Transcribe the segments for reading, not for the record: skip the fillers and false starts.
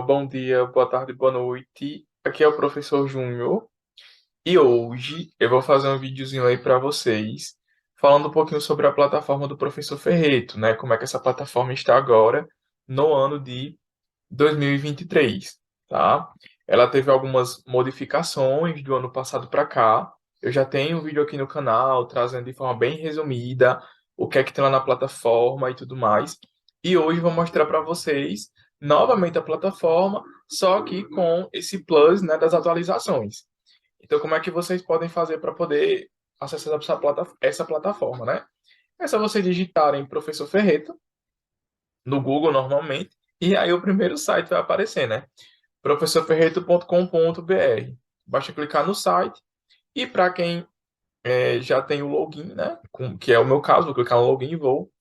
Bom dia, boa tarde, boa noite. Aqui é o professor Júnior e hoje eu vou fazer um videozinho aí para vocês, falando um pouquinho sobre a plataforma do professor Ferreto, né? Como é que essa plataforma está agora no ano de 2023, tá? Ela teve algumas modificações do ano passado para cá. Eu já tenho um vídeo aqui no canal trazendo de forma bem resumida o que é que tem lá na plataforma e tudo mais. E hoje eu vou mostrar para vocês novamente a plataforma, só que com esse plus, né, das atualizações. Então, como é que vocês podem fazer para poder acessar essa plataforma, né? É só vocês digitarem Professor Ferreto no Google normalmente, e aí o primeiro site vai aparecer, né? professorferreto.com.br. Basta clicar no site e para quem já tem o login, né? Que é o meu caso, vou clicar no login e vou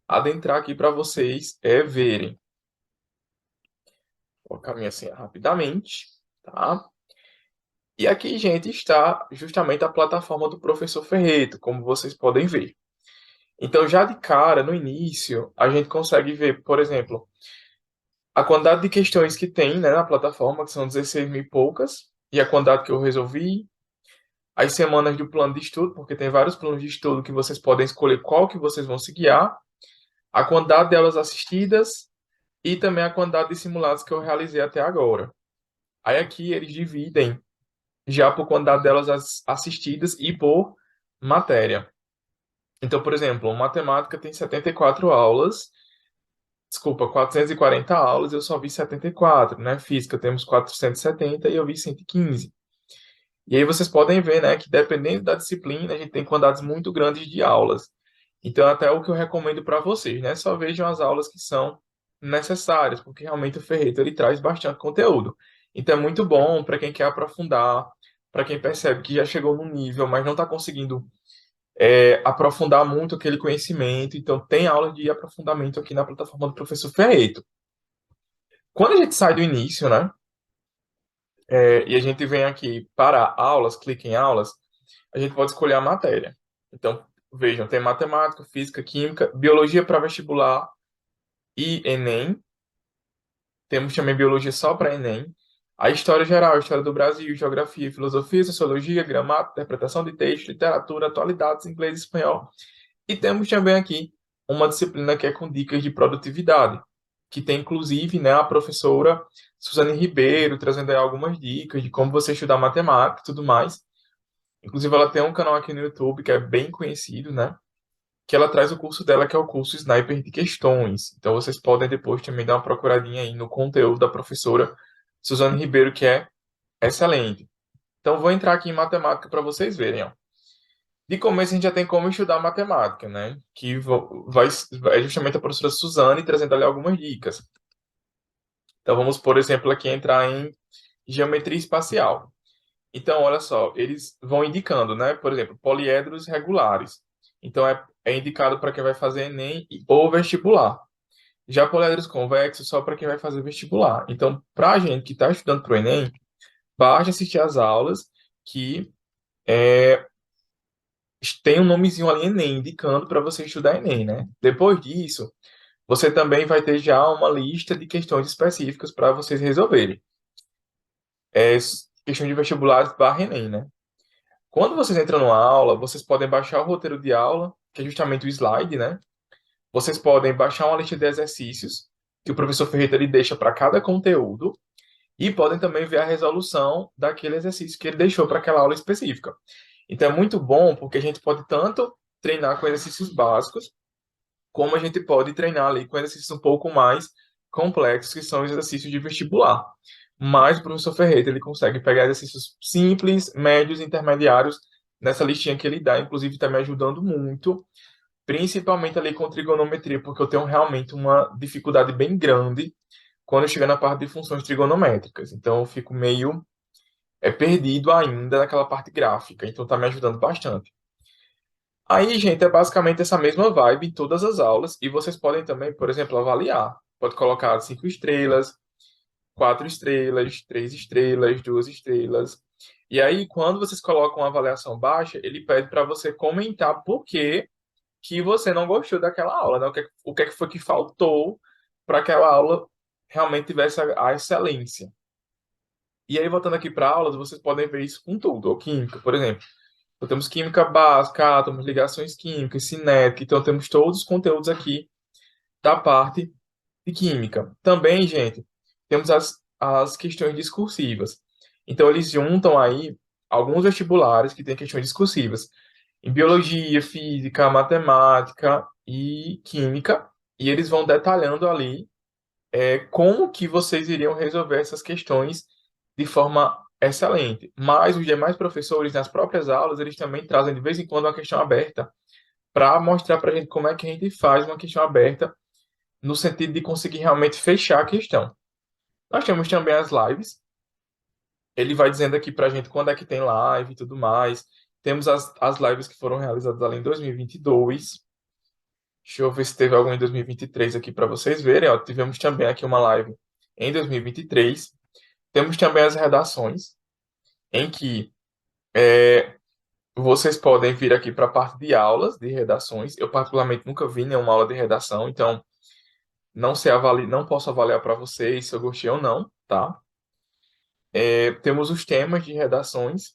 adentrar aqui para vocês verem. Vou colocar minha senha rapidamente, tá? E aqui, gente, está justamente a plataforma do Professor Ferreto, como vocês podem ver. Então, já de cara, no início, a gente consegue ver, por exemplo, a quantidade de questões que tem, né, na plataforma, que são 16 mil e poucas, e a quantidade que eu resolvi, as semanas do plano de estudo, porque tem vários planos de estudo que vocês podem escolher qual que vocês vão se guiar, a quantidade delas assistidas e também a quantidade de simulados que eu realizei até agora. Aí aqui eles dividem já por quantidade delas assistidas e por matéria. Então, por exemplo, matemática tem 74 aulas, desculpa, 440 aulas, eu só vi 74, né? Física temos 470 e eu vi 115. E aí vocês podem ver, né, que dependendo da disciplina, a gente tem quantidades muito grandes de aulas. Então, até o que eu recomendo para vocês, né? Só vejam as aulas que são necessárias, porque realmente o Ferreito ele traz bastante conteúdo. Então, é muito bom para quem quer aprofundar, para quem percebe que já chegou no nível, mas não está conseguindo aprofundar muito aquele conhecimento. Então, tem aula de aprofundamento aqui na plataforma do professor Ferreito. Quando a gente sai do início, né, e a gente vem aqui para aulas, clica em aulas, a gente pode escolher a matéria. Então, vejam, tem matemática, física, química, biologia para vestibular e Enem. Temos também biologia só para Enem. A história geral, a história do Brasil, geografia, filosofia, sociologia, gramática, interpretação de texto, literatura, atualidades, inglês e espanhol. E temos também aqui uma disciplina que é com dicas de produtividade, que tem inclusive, né, a professora Suzane Ribeiro trazendo aí algumas dicas de como você estudar matemática e tudo mais. Inclusive, ela tem um canal aqui no YouTube que é bem conhecido, né? Que ela traz o curso dela, que é o curso Sniper de Questões. Então, vocês podem depois também dar uma procuradinha aí no conteúdo da professora Suzane Ribeiro, que é excelente. Então, vou entrar aqui em matemática para vocês verem, ó. De começo, a gente já tem como estudar matemática, né? Que vai justamente a professora Suzane trazendo ali algumas dicas. Então, vamos, por exemplo, aqui entrar em geometria espacial. Então, olha só, eles vão indicando, né? Por exemplo, poliedros regulares. Então, é indicado para quem vai fazer Enem ou vestibular. Já poliedros convexos, só para quem vai fazer vestibular. Então, para a gente que está estudando para o Enem, basta assistir às aulas que tem um nomezinho ali Enem, indicando para você estudar Enem, né? Depois disso, você também vai ter já uma lista de questões específicas para vocês resolverem. Questão de vestibulares barra Enem, né? Quando vocês entram numa aula, vocês podem baixar o roteiro de aula, que é justamente o slide, né? Vocês podem baixar uma lista de exercícios que o professor Ferreira ele deixa para cada conteúdo e podem também ver a resolução daquele exercício que ele deixou para aquela aula específica. Então é muito bom porque a gente pode tanto treinar com exercícios básicos, como a gente pode treinar ali com exercícios um pouco mais complexos, que são os exercícios de vestibular. Mas o professor Ferreira, ele consegue pegar exercícios simples, médios e intermediários nessa listinha que ele dá, inclusive está me ajudando muito, principalmente ali com trigonometria, porque eu tenho realmente uma dificuldade bem grande quando eu chego na parte de funções trigonométricas. Então eu fico meio perdido ainda naquela parte gráfica, então está me ajudando bastante. Aí, gente, é basicamente essa mesma vibe em todas as aulas. E vocês podem também, por exemplo, avaliar. Pode colocar 5 estrelas, 4 estrelas, 3 estrelas, 2 estrelas. E aí, quando vocês colocam uma avaliação baixa, ele pede para você comentar por que você não gostou daquela aula, né? O que é que foi que faltou para aquela aula realmente tivesse a excelência. E aí, voltando aqui para aulas, vocês podem ver isso com tudo. Ou química, por exemplo. Então, temos química básica, átomos, ligações químicas, cinética. Então, temos todos os conteúdos aqui da parte de química. Também, gente, temos as questões discursivas. Então, eles juntam aí alguns vestibulares que têm questões discursivas em biologia, física, matemática e química. E eles vão detalhando ali como que vocês iriam resolver essas questões de forma excelente. Mas os demais professores, nas próprias aulas, eles também trazem de vez em quando uma questão aberta para mostrar para a gente como é que a gente faz uma questão aberta no sentido de conseguir realmente fechar a questão. Nós temos também as lives. Ele vai dizendo aqui para a gente quando é que tem live e tudo mais. Temos as lives que foram realizadas ali em 2022. Deixa eu ver se teve algum em 2023 aqui para vocês verem. Ó, tivemos também aqui uma live em 2023. Temos também as redações, em que vocês podem vir aqui para a parte de aulas de redações. Eu, particularmente, nunca vi nenhuma aula de redação, então não posso avaliar para vocês se eu gostei ou não, tá? Temos os temas de redações,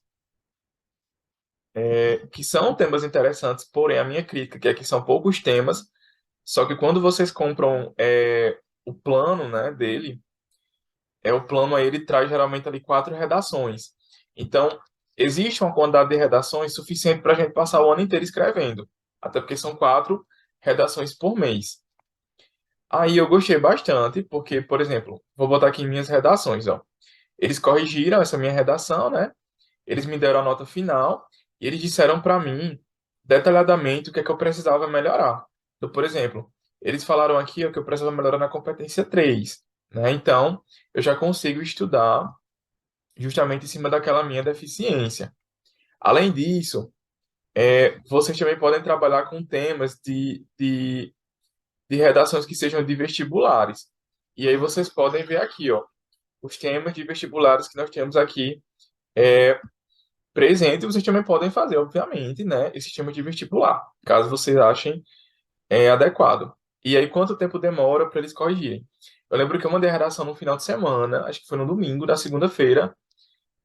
que são temas interessantes, porém a minha crítica que é que são poucos temas, só que quando vocês compram o plano, né, dele, o plano aí ele traz geralmente ali 4 redações. Então, existe uma quantidade de redações suficiente para a gente passar o ano inteiro escrevendo, até porque são 4 redações por mês. Aí eu gostei bastante, porque, por exemplo, vou botar aqui em minhas redações, ó. Eles corrigiram essa minha redação, né? Eles me deram a nota final e eles disseram para mim detalhadamente o que é que eu precisava melhorar. Então, por exemplo, eles falaram aqui ó, que eu precisava melhorar na competência 3, né? Então, eu já consigo estudar justamente em cima daquela minha deficiência. Além disso, vocês também podem trabalhar com temas de redações que sejam de vestibulares. E aí vocês podem ver aqui, ó, os temas de vestibulares que nós temos aqui presente, vocês também podem fazer, obviamente, né, esse tema de vestibular, caso vocês achem adequado. E aí, quanto tempo demora para eles corrigirem? Eu lembro que eu mandei a redação no final de semana, acho que foi no domingo da segunda-feira,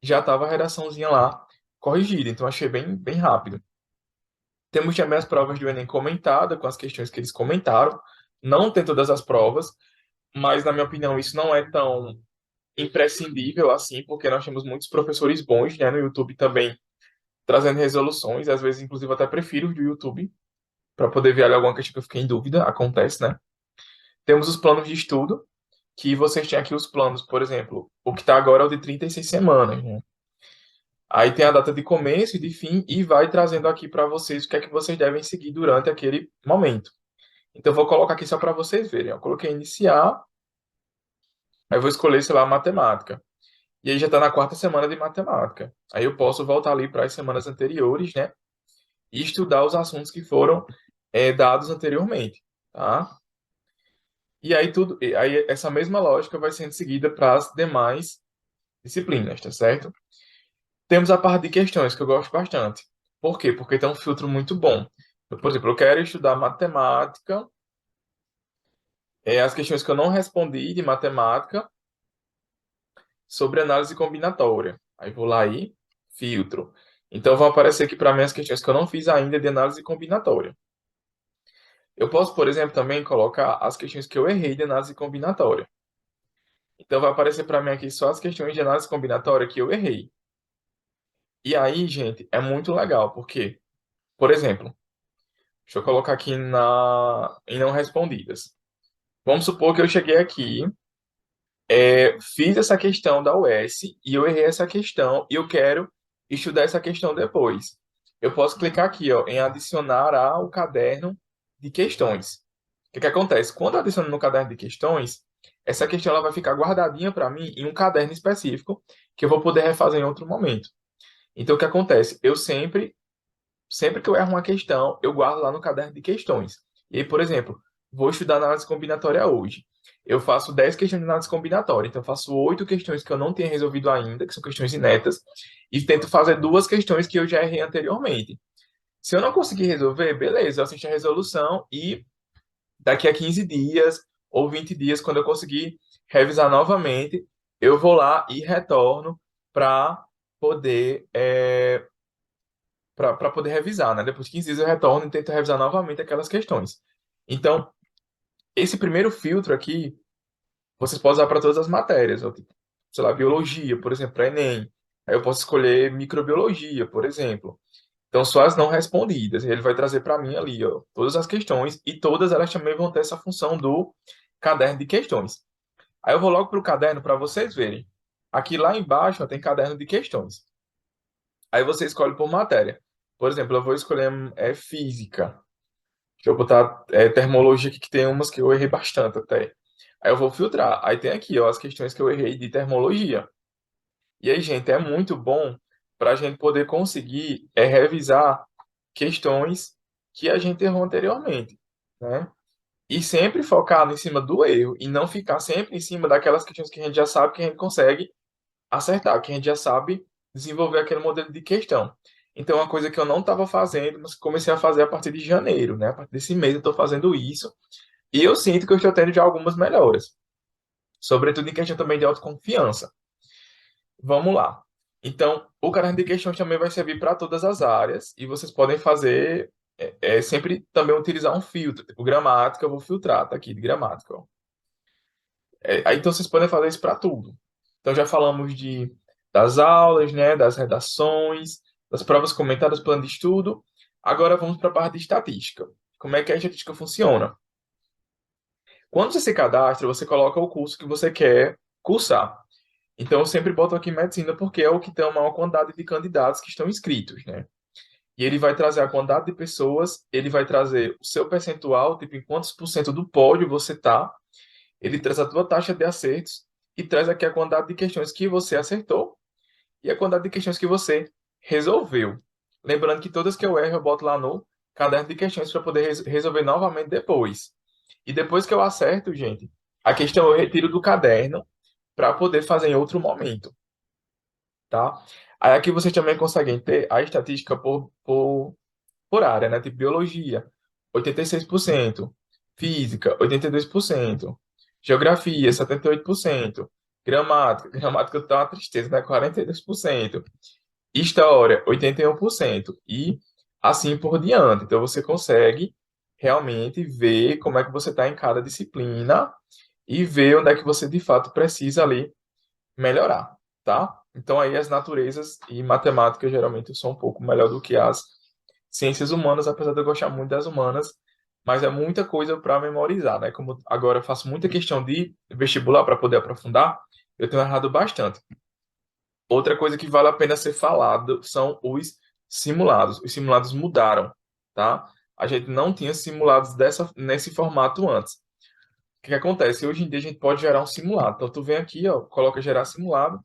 já estava a redaçãozinha lá corrigida, então achei bem, bem rápido. Temos também as provas do Enem comentada, com as questões que eles comentaram. Não tem todas as provas, mas, na minha opinião, isso não é tão imprescindível assim, porque nós temos muitos professores bons, né, no YouTube também, trazendo resoluções. Às vezes, inclusive, eu até prefiro os do YouTube, para poder ver ali alguma questão que eu fiquei em dúvida. Acontece, né? Temos os planos de estudo, que vocês têm aqui os planos, por exemplo, o que está agora é o de 36 semanas, né? Aí tem a data de começo e de fim e vai trazendo aqui para vocês o que é que vocês devem seguir durante aquele momento. Então, eu vou colocar aqui só para vocês verem. Eu coloquei iniciar, aí eu vou escolher, sei lá, matemática. E aí já está na quarta semana de matemática. Aí eu posso voltar ali para as semanas anteriores, né? E estudar os assuntos que foram dados anteriormente, tá? E aí aí essa mesma lógica vai sendo seguida para as demais disciplinas, tá certo? Temos a parte de questões, que eu gosto bastante. Por quê? Porque tem um filtro muito bom. Por exemplo, eu quero estudar matemática, as questões que eu não respondi de matemática sobre análise combinatória. Aí vou lá e filtro. Então vão aparecer aqui para mim as questões que eu não fiz ainda de análise combinatória. Eu posso, por exemplo, também colocar as questões que eu errei de análise combinatória. Então vai aparecer para mim aqui só as questões de análise combinatória que eu errei. E aí, gente, é muito legal, porque, por exemplo, deixa eu colocar aqui em não respondidas. Vamos supor que eu cheguei aqui, fiz essa questão da UES e eu errei essa questão e eu quero estudar essa questão depois. Eu posso clicar aqui, ó, em adicionar ao caderno de questões. O que que acontece? Quando eu adiciono no caderno de questões, essa questão ela vai ficar guardadinha para mim em um caderno específico que eu vou poder refazer em outro momento. Então, o que acontece? Eu sempre que eu erro uma questão, eu guardo lá no caderno de questões. E aí, por exemplo, vou estudar análise combinatória hoje. Eu faço 10 questões de análise combinatória, então eu faço 8 questões que eu não tenho resolvido ainda, que são questões inéditas, e tento fazer 2 questões que eu já errei anteriormente. Se eu não conseguir resolver, beleza, eu assisto a resolução e daqui a 15 dias ou 20 dias, quando eu conseguir revisar novamente, eu vou lá e retorno para poder, para poder revisar, né? Depois de 15 dias eu retorno e tento revisar novamente aquelas questões. Então, esse primeiro filtro aqui, vocês podem usar para todas as matérias, ó, tipo, sei lá, biologia, por exemplo, para Enem. Aí eu posso escolher microbiologia, por exemplo. Então, só as não respondidas. Ele vai trazer para mim ali, ó, todas as questões e todas elas também vão ter essa função do caderno de questões. Aí eu vou logo para o caderno para vocês verem. Aqui lá embaixo ó, tem caderno de questões. Aí você escolhe por matéria. Por exemplo, eu vou escolher física. Deixa eu botar termologia aqui, que tem umas que eu errei bastante até. Aí eu vou filtrar. Aí tem aqui, ó, as questões que eu errei de termologia. E aí, gente, é muito bom para a gente poder conseguir revisar questões que a gente errou anteriormente, né? E sempre focar em cima do erro e não ficar sempre em cima daquelas questões que a gente já sabe que a gente consegue acertar, que a gente já sabe desenvolver aquele modelo de questão. Então, uma coisa que eu não estava fazendo, mas comecei a fazer a partir de janeiro, né? A partir desse mês eu estou fazendo isso e eu sinto que eu estou tendo já algumas melhoras, sobretudo em questão também de autoconfiança. Vamos lá. Então, o caderno de questões também vai servir para todas as áreas e vocês podem fazer sempre também utilizar um filtro, tipo gramática, eu vou filtrar, tá aqui de gramática, ó. Aí, então vocês podem fazer isso para tudo. Então já falamos das aulas, né, das redações, das provas comentadas, plano de estudo. Agora vamos para a parte de estatística. Como é que a estatística funciona? Quando você se cadastra, você coloca o curso que você quer cursar. Então eu sempre boto aqui medicina porque é o que tem a maior quantidade de candidatos que estão inscritos, né? E ele vai trazer a quantidade de pessoas, ele vai trazer o seu percentual, tipo, em quantos por cento do pódio você tá. Ele traz a tua taxa de acertos e traz aqui a quantidade de questões que você acertou e a quantidade de questões que você resolveu. Lembrando que todas que eu erro, eu boto lá no caderno de questões para poder resolver novamente depois. E depois que eu acerto, gente, a questão eu retiro do caderno para poder fazer em outro momento, tá? Aí aqui vocês também conseguem ter a estatística por área, né? Tipo biologia, 86%, física, 82%, geografia, 78%, gramática tá uma tristeza, né? 42%, história, 81%, e assim por diante. Então você consegue realmente ver como é que você está em cada disciplina e ver onde é que você de fato precisa ali melhorar, tá? Então aí as naturezas e matemática geralmente são um pouco melhor do que as ciências humanas, apesar de eu gostar muito das humanas, mas é muita coisa para memorizar, né? Como agora eu faço muita questão de vestibular para poder aprofundar, eu tenho errado bastante. Outra coisa que vale a pena ser falado são os simulados. Os simulados mudaram, tá? A gente não tinha simulados nesse formato antes. O que acontece? Hoje em dia a gente pode gerar um simulado. Então tu vem aqui, ó, coloca gerar simulado,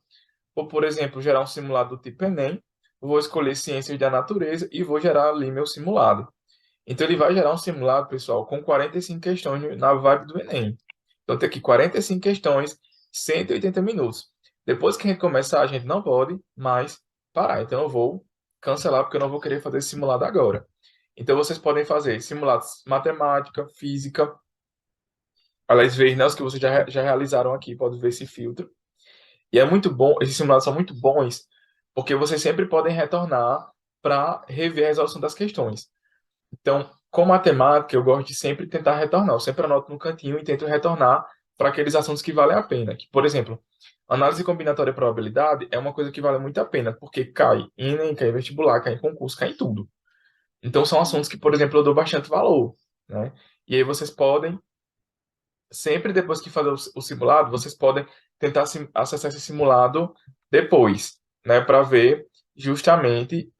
ou por exemplo, gerar um simulado do tipo Enem, vou escolher ciências da natureza e vou gerar ali meu simulado. Então ele vai gerar um simulado, pessoal, com 45 questões na vibe do Enem. Então tem aqui 45 questões, 180 minutos. Depois que a gente começar, a gente não pode mais parar. Então eu vou cancelar porque eu não vou querer fazer esse simulado agora. Então vocês podem fazer simulados matemática, física, aliás, ver, né, os que vocês já realizaram aqui, pode ver esse filtro. E é muito bom, esses simulados são muito bons, porque vocês sempre podem retornar para rever a resolução das questões. Então, com matemática, eu gosto de sempre tentar retornar. Eu sempre anoto no cantinho e tento retornar para aqueles assuntos que valem a pena. Que, por exemplo, análise combinatória e probabilidade é uma coisa que vale muito a pena, porque cai em Enem, cai em vestibular, cai em concurso, cai em tudo. Então, são assuntos que, por exemplo, eu dou bastante valor, né? E aí vocês podem, sempre depois que fazer o simulado, vocês podem tentar acessar esse simulado depois, né? Para ver justamente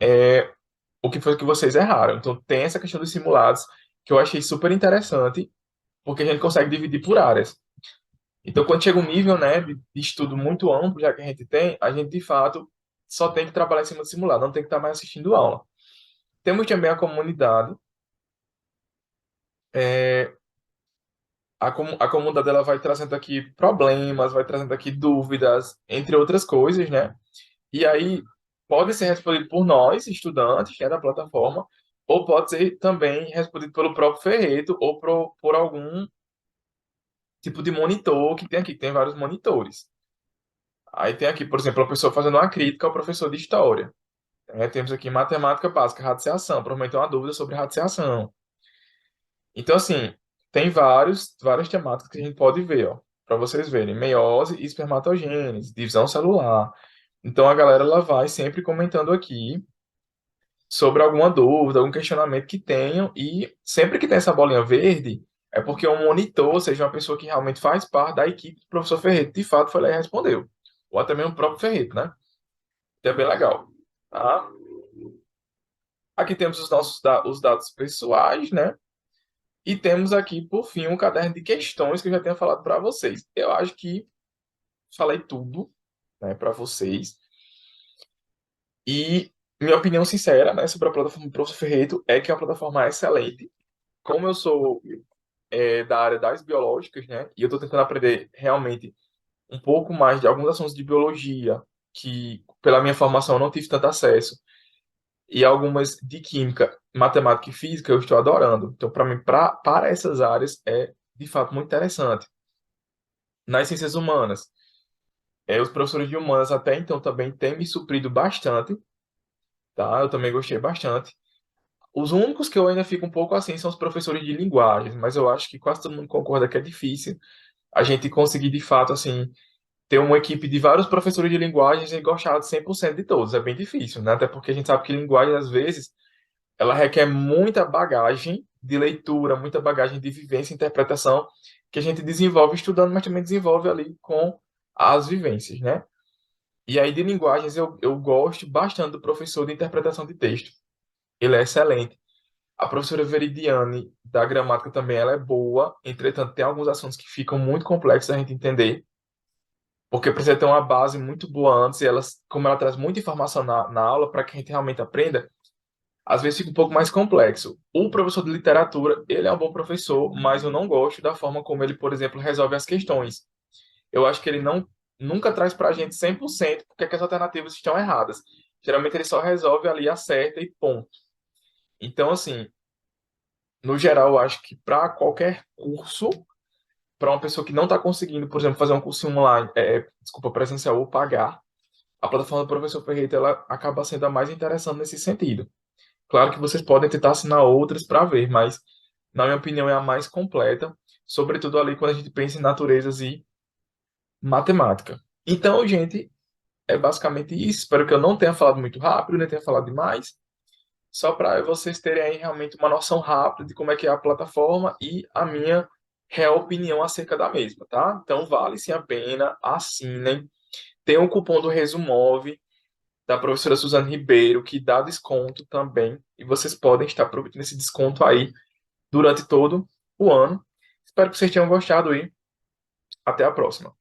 o que foi que vocês erraram. Então, tem essa questão dos simulados que eu achei super interessante, porque a gente consegue dividir por áreas. Então, quando chega um nível, né, de estudo muito amplo, já que a gente tem, a gente, de fato, só tem que trabalhar em cima do simulado, não tem que estar mais assistindo aula. Temos também a comunidade. É, a comunidade ela vai trazendo aqui problemas, vai trazendo aqui dúvidas, entre outras coisas, né? E aí pode ser respondido por nós, estudantes, né, da plataforma, ou pode ser também respondido pelo próprio Ferreto ou por algum tipo de monitor que tem aqui, tem vários monitores. Aí tem aqui, por exemplo, a pessoa fazendo uma crítica ao professor de história. Temos aqui matemática básica, radiciação, provavelmente tem uma dúvida sobre radiciação. Então, assim, tem várias temáticas que a gente pode ver, ó, para vocês verem. Meiose e espermatogênese, divisão celular. Então, a galera ela vai sempre comentando aqui sobre alguma dúvida, algum questionamento que tenham, e sempre que tem essa bolinha verde, é porque um monitor, ou seja, uma pessoa que realmente faz parte da equipe do professor Ferreto, de fato foi lá e respondeu. Ou até mesmo o próprio Ferreto, né? Então é bem legal. Tá? Aqui temos os dados pessoais, né? E temos aqui, por fim, um caderno de questões que eu já tinha falado para vocês. Eu acho que falei tudo, né, para vocês. E minha opinião sincera, né, sobre a plataforma do Professor Ferreto é que é uma plataforma excelente. Como eu sou da área das biológicas, né, e eu estou tentando aprender realmente um pouco mais de alguns assuntos de biologia, que pela minha formação eu não tive tanto acesso, e algumas de química, matemática e física eu estou adorando. Então, para mim, para essas áreas é de fato muito interessante. Nas ciências humanas, os professores de humanas até então também têm me suprido bastante, tá? Eu também gostei bastante. Os únicos que eu ainda fico um pouco assim são os professores de linguagens, mas eu acho que quase todo mundo concorda que é difícil a gente conseguir de fato assim ter uma equipe de vários professores de linguagens e gostar de 100% de todos. É bem difícil, né? Até porque a gente sabe que linguagem às vezes ela requer muita bagagem de leitura, muita bagagem de vivência e interpretação que a gente desenvolve estudando, mas também desenvolve ali com as vivências, né? E aí, de linguagens, eu gosto bastante do professor de interpretação de texto. Ele é excelente. A professora Veridiane, da gramática, também ela é boa. Entretanto, tem alguns assuntos que ficam muito complexos a gente entender, porque precisa ter uma base muito boa antes, e ela, como ela traz muita informação na aula, para que a gente realmente aprenda, às vezes fica um pouco mais complexo. O professor de literatura, ele é um bom professor, mas eu não gosto da forma como ele, por exemplo, resolve as questões. Eu acho que ele nunca traz para a gente 100% porque é que as alternativas estão erradas. Geralmente ele só resolve ali, acerta e ponto. Então, assim, no geral, eu acho que para qualquer curso, para uma pessoa que não está conseguindo, por exemplo, fazer um curso online, desculpa, presencial ou pagar, a plataforma do Professor Ferreira ela acaba sendo a mais interessante nesse sentido. Claro que vocês podem tentar assinar outras para ver, mas, na minha opinião, é a mais completa, sobretudo ali quando a gente pensa em naturezas e matemática. Então, gente, é basicamente isso. Espero que eu não tenha falado muito rápido, nem tenha falado demais. Só para vocês terem aí realmente uma noção rápida de como é que é a plataforma e a minha real opinião acerca da mesma, tá? Então, vale sim a pena, assinem. Tem o cupom do Resumove, da professora Suzane Ribeiro, que dá desconto também. E vocês podem estar aproveitando esse desconto aí durante todo o ano. Espero que vocês tenham gostado aí. Até a próxima.